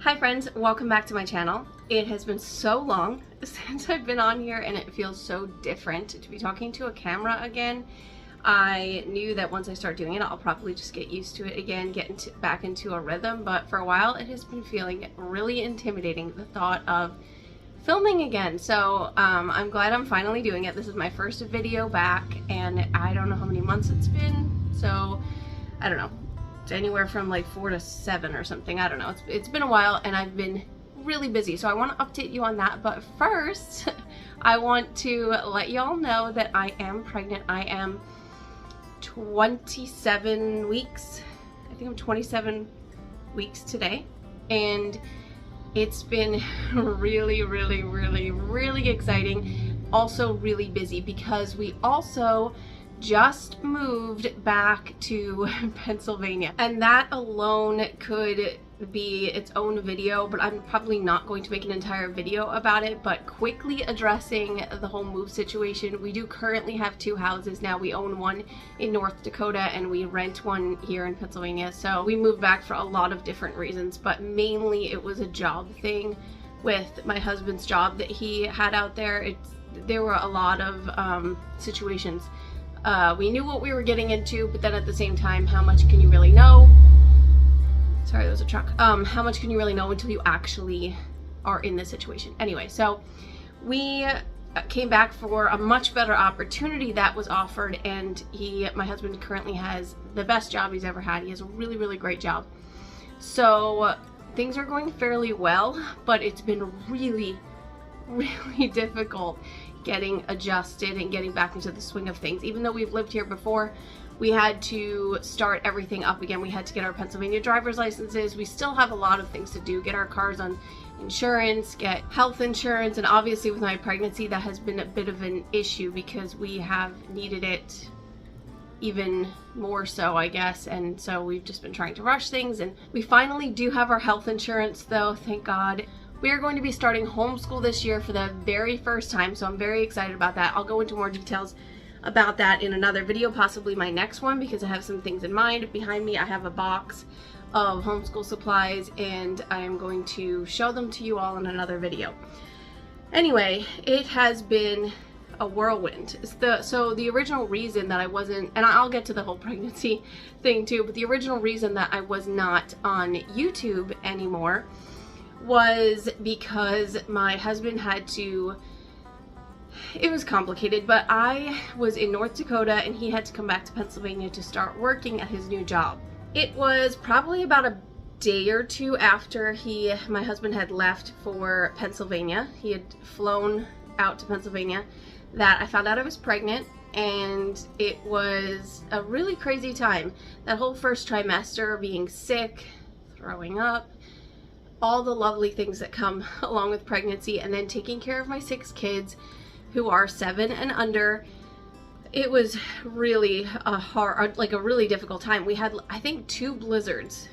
Hi friends, welcome back to my channel. It has been so long since I've been on here and it feels so different to be talking to a camera again. I knew that once I start doing it, I'll probably just get used to it again, get back into a rhythm, but for a while it has been feeling really intimidating, the thought of filming again. So I'm glad I'm finally doing it. This is my first video back and I don't know how many months it's been, so I don't know. Anywhere from like 4 to 7 or something. I don't know. It's been a while and I've been really busy, so I want to update you on that. But first I want to let y'all know that I am pregnant. I am 27 weeks. I think I'm 27 weeks today, and it's been really exciting, also really busy, because we also just moved back to Pennsylvania, and that alone could be its own video, but I'm probably not going to make an entire video about it. But quickly addressing the whole move situation, we do currently have 2 houses now. We own one in North Dakota and we rent one here in Pennsylvania. So we moved back for a lot of different reasons, but mainly it was a job thing with my husband's job that he had out there. There were a lot of situations. We knew what we were getting into, but then at the same time, how much can you really know? Sorry, there was a truck. How much can you really know until you actually are in this situation? Anyway, so we came back for a much better opportunity that was offered, and my husband currently has the best job he's ever had. He has a really great job. So things are going fairly well, but it's been really difficult getting adjusted and getting back into the swing of things. Even though we've lived here before, we had to start everything up again. We had to get our Pennsylvania driver's licenses. We still have a lot of things to do. Get our cars on insurance, get health insurance, and obviously with my pregnancy that has been a bit of an issue because we have needed it even more so, I guess, and so we've just been trying to rush things. And we finally do have our health insurance though, thank God. We are going to be starting homeschool this year for the very first time, so I'm very excited about that. I'll go into more details about that in another video, possibly my next one, because I have some things in mind. Behind me I have a box of homeschool supplies and I am going to show them to you all in another video. Anyway, it has been a whirlwind. So the original reason that I wasn't, and I'll get to the whole pregnancy thing too, but the original reason that I was not on YouTube anymore was because my husband had to, it was complicated, but I was in North Dakota and he had to come back to Pennsylvania to start working at his new job. It was probably about a day or 2 after my husband had left for Pennsylvania. He had flown out to Pennsylvania that I found out I was pregnant, and it was a really crazy time. That whole first trimester, being sick, throwing up, all the lovely things that come along with pregnancy, and then taking care of my 6 kids who are 7 and under. It was really a hard, like a really difficult time. We had, I think, 2 blizzards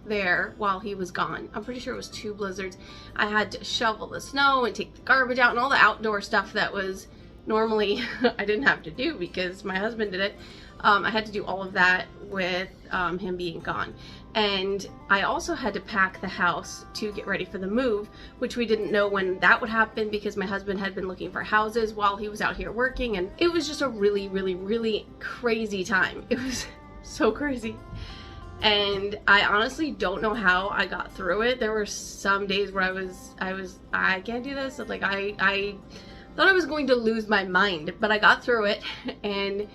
there while he was gone. I'm pretty sure it was 2 blizzards. I had to shovel the snow and take the garbage out and all the outdoor stuff that was normally I didn't have to do because my husband did it. I had to do all of that with him being gone. And I also had to pack the house to get ready for the move, which we didn't know when that would happen because my husband had been looking for houses while he was out here working, and it was just a really crazy time. It was so crazy. And I honestly don't know how I got through it. There were some days where I can't do this. Like I thought I was going to lose my mind, but I got through it, and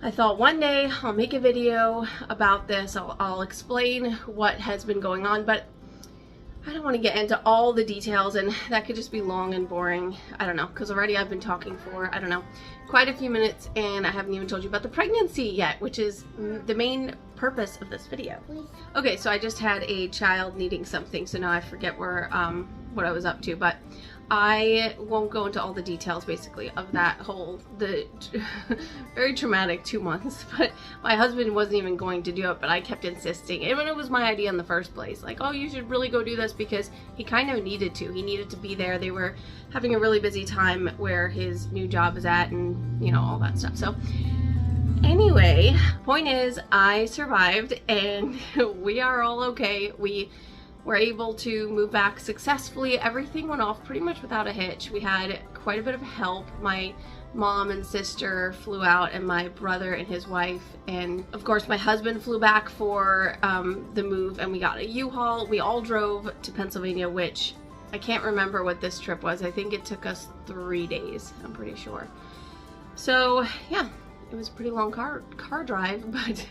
I thought one day I'll make a video about this. I'll explain what has been going on, but I don't want to get into all the details, and that could just be long and boring. I don't know, because already I've been talking for, I don't know, quite a few minutes, and I haven't even told you about the pregnancy yet, which is the main purpose of this video. Okay, so I just had a child needing something, so now I forget what I was up to, but I won't go into all the details basically of that the very traumatic 2 months, but my husband wasn't even going to do it, but I kept insisting. Even it was my idea in the first place, like, oh, you should really go do this, because he kind of needed to. He needed to be there. They were having a really busy time where his new job is at, and you know, all that stuff. So anyway, point is, I survived and we are all okay. We were able to move back successfully. Everything went off pretty much without a hitch. We had quite a bit of help. My mom and sister flew out, and my brother and his wife, and of course my husband flew back for the move, and we got a U-Haul. We all drove to Pennsylvania, which I can't remember what this trip was. I think it took us 3 days, I'm pretty sure. So yeah, it was a pretty long car drive, but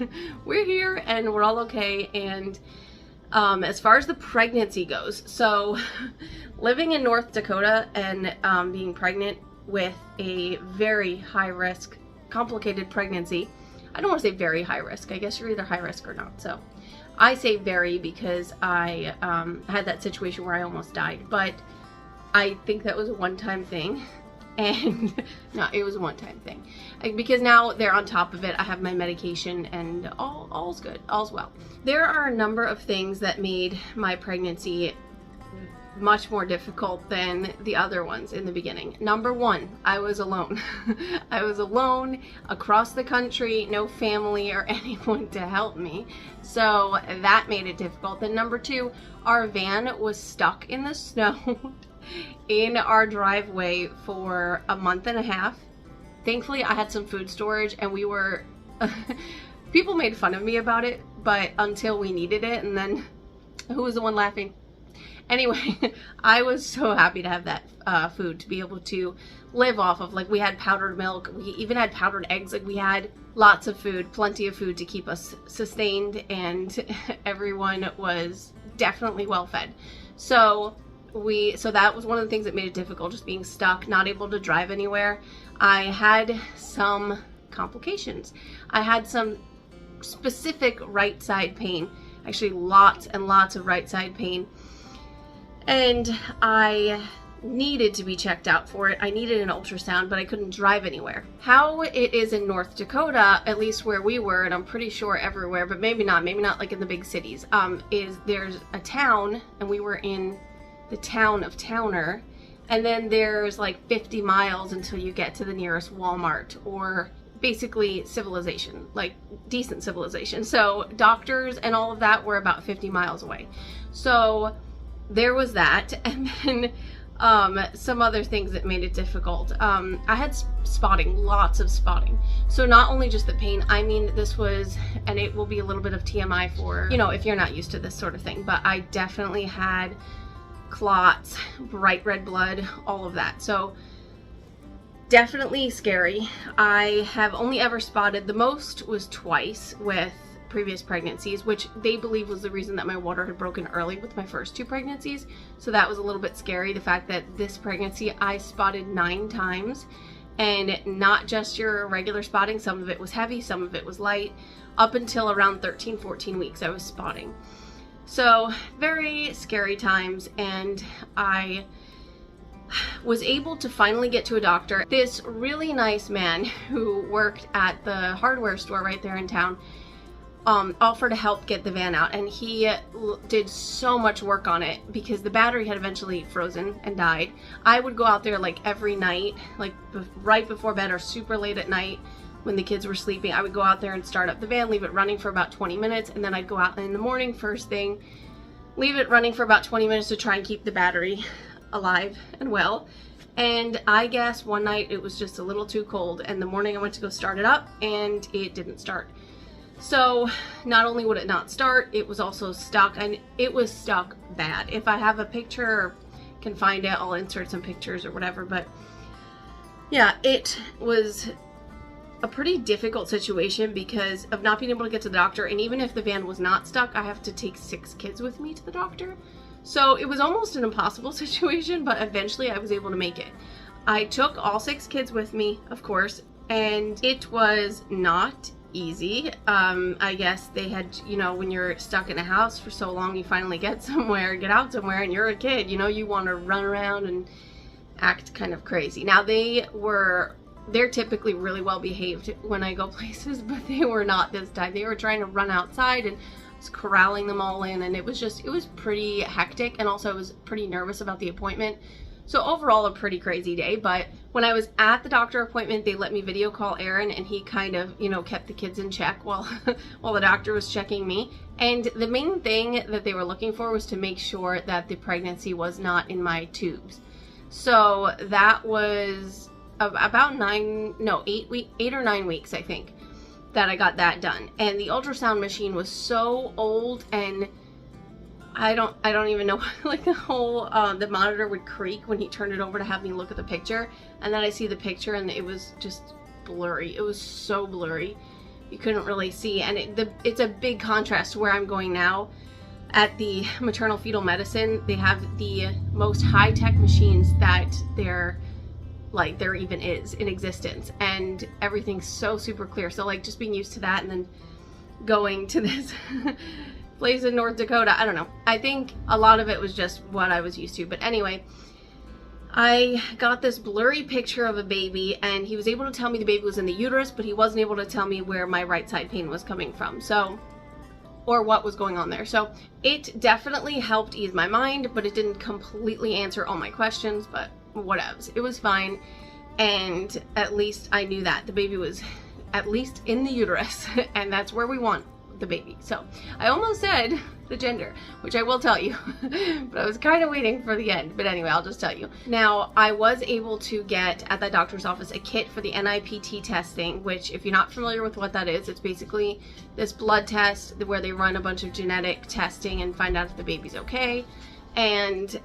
we're here and we're all okay. And as far as the pregnancy goes, so living in North Dakota and being pregnant with a very high risk, complicated pregnancy. I don't want to say very high risk. I guess you're either high risk or not. So I say very because I had that situation where I almost died, but I think that was a one-time thing. And no, it was a one-time thing because now they're on top of it. I have my medication and all's good, all's well. There are a number of things that made my pregnancy much more difficult than the other ones in the beginning. Number one, I was alone. I was alone across the country, no family or anyone to help me. So that made it difficult. Then number two, our van was stuck in the snow in our driveway for a month and a half. Thankfully, I had some food storage, and we were, people made fun of me about it, but until we needed it, and then who was the one laughing? Anyway, I was so happy to have that food to be able to live off of. Like, we had powdered milk, we even had powdered eggs. Like, we had lots of food, plenty of food to keep us sustained, and everyone was definitely well fed. So that was one of the things that made it difficult, just being stuck, not able to drive anywhere. I had some complications. I had some specific right side pain, actually lots and lots of right side pain. And I needed to be checked out for it. I needed an ultrasound, but I couldn't drive anywhere. How it is in North Dakota, at least where we were, and I'm pretty sure everywhere, but maybe not like in the big cities, is there's a town, and we were in the town of Towner, and then there's like 50 miles until you get to the nearest Walmart, or basically civilization, like decent civilization. So doctors and all of that were about 50 miles away. So there was that, and then some other things that made it difficult. I had spotting, lots of spotting. So not only just the pain, I mean, this was, and it will be a little bit of TMI for, you know, if you're not used to this sort of thing, but I definitely had clots, bright red blood, all of that. So definitely scary. I have only ever spotted, the most was twice with previous pregnancies, which they believe was the reason that my water had broken early with my first 2 pregnancies. So that was a little bit scary. The fact that this pregnancy I spotted 9 times, and not just your regular spotting. Some of it was heavy, some of it was light. Up until around 13, 14 weeks I was spotting. So very scary times, and I was able to finally get to a doctor. This really nice man who worked at the hardware store right there in town offered to help get the van out, and he did so much work on it because the battery had eventually frozen and died. I would go out there like every night, like right before bed or super late at night when the kids were sleeping. I would go out there and start up the van, leave it running for about 20 minutes, and then I'd go out in the morning first thing, leave it running for about 20 minutes to try and keep the battery alive and well. And I guess one night it was just a little too cold, and the morning I went to go start it up and it didn't start. So not only would it not start, it was also stuck, and it was stuck bad. If I have a picture or can find it, I'll insert some pictures or whatever. But yeah, it was a pretty difficult situation because of not being able to get to the doctor. And even if the van was not stuck, I have to take 6 kids with me to the doctor. So it was almost an impossible situation, but eventually I was able to make it. I took all 6 kids with me, of course, and it was not easy. I guess they had, you know, when you're stuck in a house for so long, you finally get somewhere, get out somewhere, and you're a kid, you know, you want to run around and act kind of crazy. Now they're typically really well behaved when I go places, but they were not this time. They were trying to run outside, and I was corralling them all in, and it was pretty hectic, and also I was pretty nervous about the appointment. So overall a pretty crazy day, but when I was at the doctor appointment, they let me video call Aaron, and he kind of, you know, kept the kids in check while while the doctor was checking me. And the main thing that they were looking for was to make sure that the pregnancy was not in my tubes. So that was about 8 or 9 weeks, I think, that I got that done. And the ultrasound machine was so old, and I don't even know, like the whole, the monitor would creak when he turned it over to have me look at the picture. And then I see the picture and it was just blurry. It was so blurry. You couldn't really see. And it's a big contrast to where I'm going now. At the maternal fetal medicine, they have the most high-tech machines that there even is in existence. And everything's so super clear. So like just being used to that and then going to this place in North Dakota, I don't know. I think a lot of it was just what I was used to. But anyway, I got this blurry picture of a baby, and he was able to tell me the baby was in the uterus, but he wasn't able to tell me where my right side pain was coming from, so, or what was going on there. So it definitely helped ease my mind, but it didn't completely answer all my questions, but whatevs. It was fine, and at least I knew that the baby was at least in the uterus, and that's where we want the baby. So I almost said the gender, which I will tell you, but I was kind of waiting for the end. But anyway, I'll just tell you. Now, I was able to get at that doctor's office a kit for the NIPT testing, which if you're not familiar with what that is, it's basically this blood test where they run a bunch of genetic testing and find out if the baby's okay, and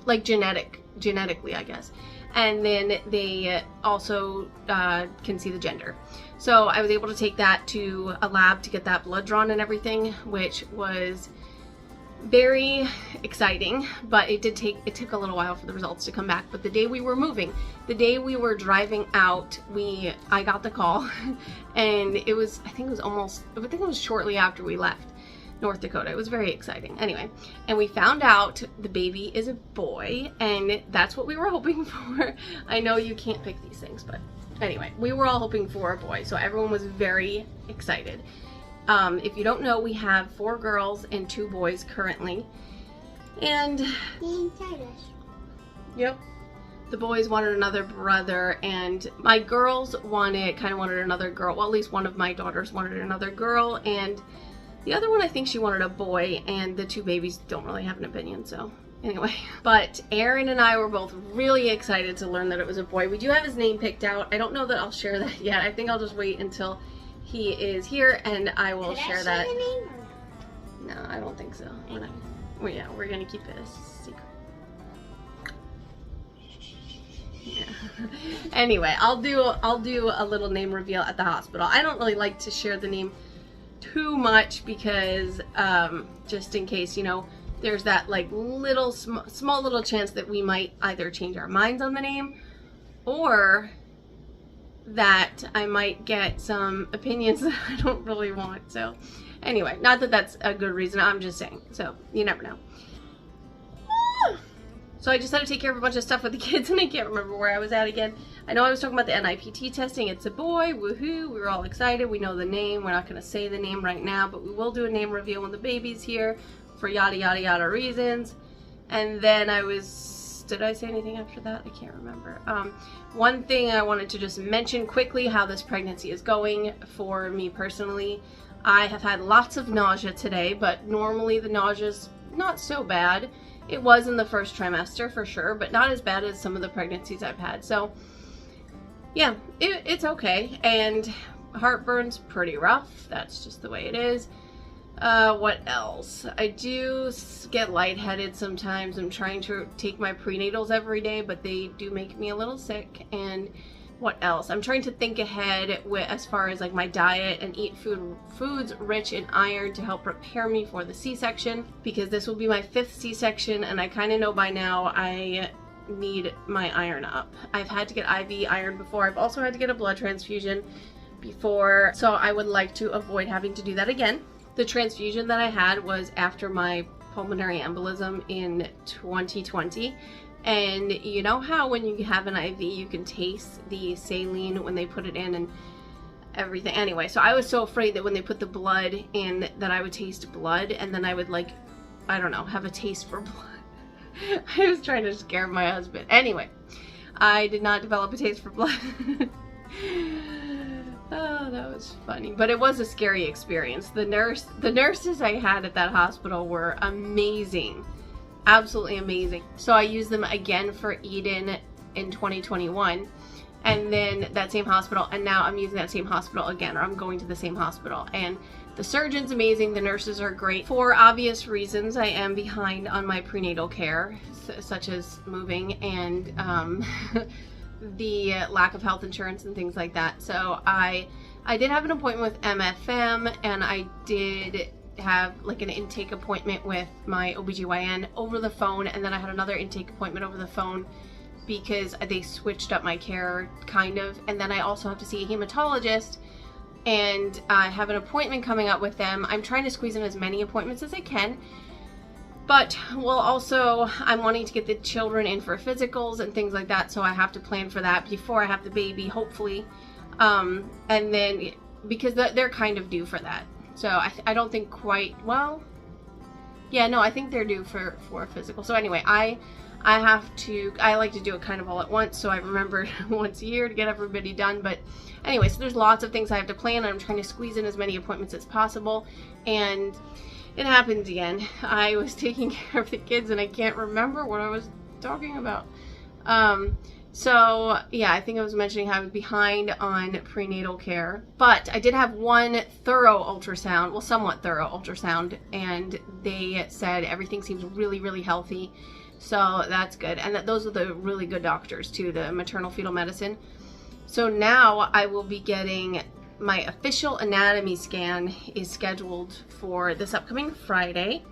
like genetically, I guess. And then they also can see the gender. So I was able to take that to a lab to get that blood drawn and everything, which was very exciting, but it took a little while for the results to come back. But the day we were moving, the day we were driving out, I got the call, and it was, I think it was shortly after we left North Dakota. It was very exciting. Anyway, and we found out the baby is a boy, and that's what we were hoping for. I know you can't pick these things, but anyway, we were all hoping for a boy, so everyone was very excited. If you don't know, we have 4 girls and 2 boys currently, and yep, the boys wanted another brother, and my girls kind of wanted another girl. Well, at least one of my daughters wanted another girl, and the other one, I think she wanted a boy, and the 2 babies don't really have an opinion, so anyway. But Aaron and I were both really excited to learn that it was a boy. We do have his name picked out. I don't know that I'll share that yet. I think I'll just wait until he is here, and I will share that. No, I don't think so. We're gonna keep it a secret. Yeah. Anyway, I'll do a little name reveal at the hospital. I don't really like to share the name too much because just in case, you know, there's that like small little chance that we might either change our minds on the name, or that I might get some opinions that I don't really want. So anyway, not that that's a good reason, I'm just saying, so you never know. So I just had to take care of a bunch of stuff with the kids, and I can't remember where I was at again. I know I was talking about the NIPT testing. It's a boy, woohoo, we were all excited. We know the name. We're not going to say the name right now, but we will do a name reveal when the baby's here for yada yada yada reasons. And then did I say anything after that? I can't remember. One thing I wanted to just mention quickly, how this pregnancy is going for me personally. I have had lots of nausea today, but normally the nausea's not so bad. It was in the first trimester for sure, but not as bad as some of the pregnancies I've had. So yeah, it's okay. And heartburn's pretty rough. That's just the way it is. What else? I do get lightheaded sometimes. I'm trying to take my prenatals every day, but they do make me a little sick. And what else? I'm trying to think ahead as far as like my diet and eat foods rich in iron to help prepare me for the C-section, because this will be my 5th C-section, and I kind of know by now I need my iron up. I've had to get IV iron before. I've also had to get a blood transfusion before, so I would like to avoid having to do that again. The transfusion that I had was after my pulmonary embolism in 2020. And you know how when you have an IV, you can taste the saline when they put it in and everything. Anyway, so I was so afraid that when they put the blood in that I would taste blood, and then I would, like, I don't know, have a taste for blood. I was trying to scare my husband. Anyway, I did not develop a taste for blood. Oh, that was funny. But it was a scary experience. The nurses I had at that hospital were amazing. Absolutely amazing. So I used them again for Eden in 2021. And then that same hospital, and now I'm using that same hospital again, or I'm going to the same hospital. And the surgeon's amazing, the nurses are great. For obvious reasons, I am behind on my prenatal care, such as moving and the lack of health insurance and things like that. So I did have an appointment with MFM, and I did have like an intake appointment with my OBGYN over the phone, and then I had another intake appointment over the phone because they switched up my care, kind of. And then I also have to see a hematologist, and I have an appointment coming up with them. I'm trying to squeeze in as many appointments as I can, but I'm wanting to get the children in for physicals and things like that, so I have to plan for that before I have the baby, hopefully. And then, because they're kind of due for that. So I don't think quite, well, yeah, no, I think they're due for a physical. So anyway, I like to do it kind of all at once, so I remember once a year to get everybody done. But anyway, so there's lots of things I have to plan, and I'm trying to squeeze in as many appointments as possible. And it happens again. I was taking care of the kids and I can't remember what I was talking about. So yeah, I think I was mentioning how I was behind on prenatal care, but I did have one thorough ultrasound, well, somewhat thorough ultrasound, and they said everything seems really, really healthy. So that's good. And those are the really good doctors too, the maternal fetal medicine. So now I will be getting my official anatomy scan is scheduled for this upcoming Friday.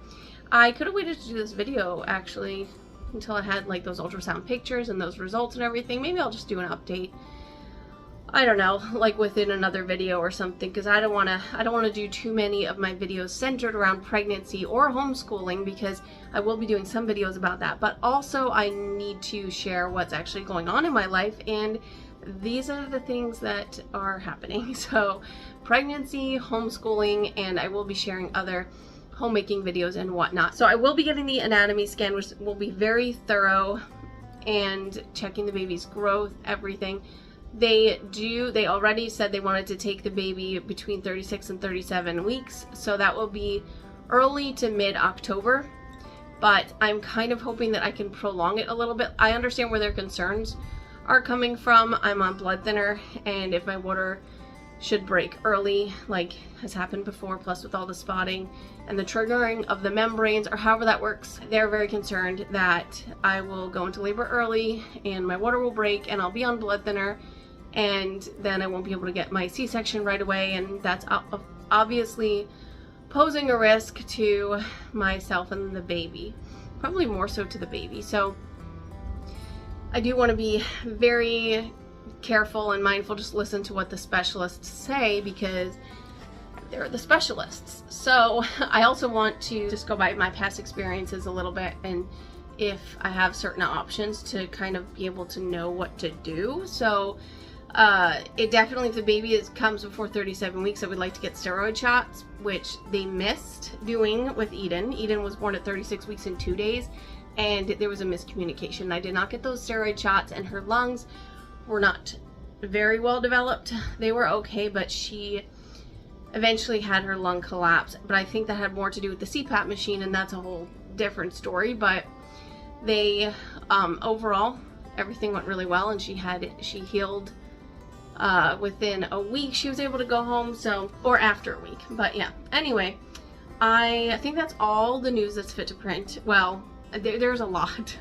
I could have waited to do this video actually until I had like those ultrasound pictures and those results and everything. Maybe I'll just do an update, I don't know, like within another video or something, because I don't want to do too many of my videos centered around pregnancy or homeschooling, because I will be doing some videos about that, but also I need to share what's actually going on in my life, and these are the things that are happening. So pregnancy, homeschooling, and I will be sharing other homemaking videos and whatnot. So I will be getting the anatomy scan, which will be very thorough, and checking the baby's growth, everything. They already said they wanted to take the baby between 36 and 37 weeks, so that will be early to mid-October, but I'm kind of hoping that I can prolong it a little bit. I understand where their concerns are coming from. I'm on blood thinner, and if my water should break early, like has happened before, plus with all the spotting and the triggering of the membranes, or however that works, they're very concerned that I will go into labor early and my water will break and I'll be on blood thinner, and then I won't be able to get my C-section right away, and that's obviously posing a risk to myself and the baby, probably more so to the baby. So I do want to be very careful and mindful, just listen to what the specialists say, because they're the specialists. So I also want to just go by my past experiences a little bit, and if I have certain options to kind of be able to know what to do. So it definitely, if the baby comes before 37 weeks, I would like to get steroid shots, which they missed doing with Eden. Eden was born at 36 weeks and 2 days, and there was a miscommunication. I did not get those steroid shots, and her lungs were not very well developed. They were okay, but she eventually had her lung collapse. But I think that had more to do with the CPAP machine, and that's a whole different story. But they overall, everything went really well, and she healed within a week. She was able to go home, so, or after a week. But yeah, anyway, I think that's all the news that's fit to print. Well, there's a lot,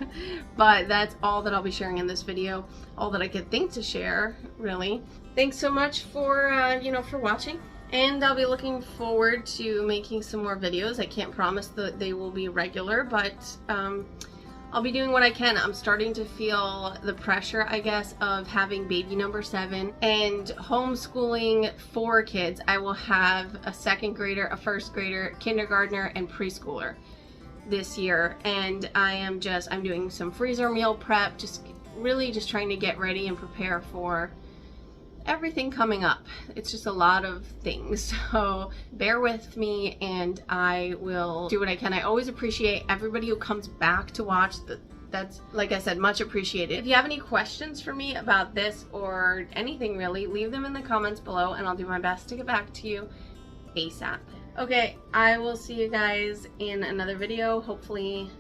but that's all that I'll be sharing in this video, all that I could think to share, really. Thanks so much for for watching, and I'll be looking forward to making some more videos. I can't promise that they will be regular, but I'll be doing what I can. I'm starting to feel the pressure, I guess, of having baby number 7 and homeschooling 4 kids. I will have a 2nd grader, a 1st grader, kindergartner, and preschooler this year, and I'm doing some freezer meal prep, just really just trying to get ready and prepare for everything coming up. It's just a lot of things, so bear with me and I will do what I can. I always appreciate everybody who comes back to watch. That's, like I said, much appreciated. If you have any questions for me about this or anything really, leave them in the comments below and I'll do my best to get back to you ASAP. Okay, I will see you guys in another video, hopefully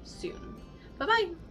soon. Bye-bye!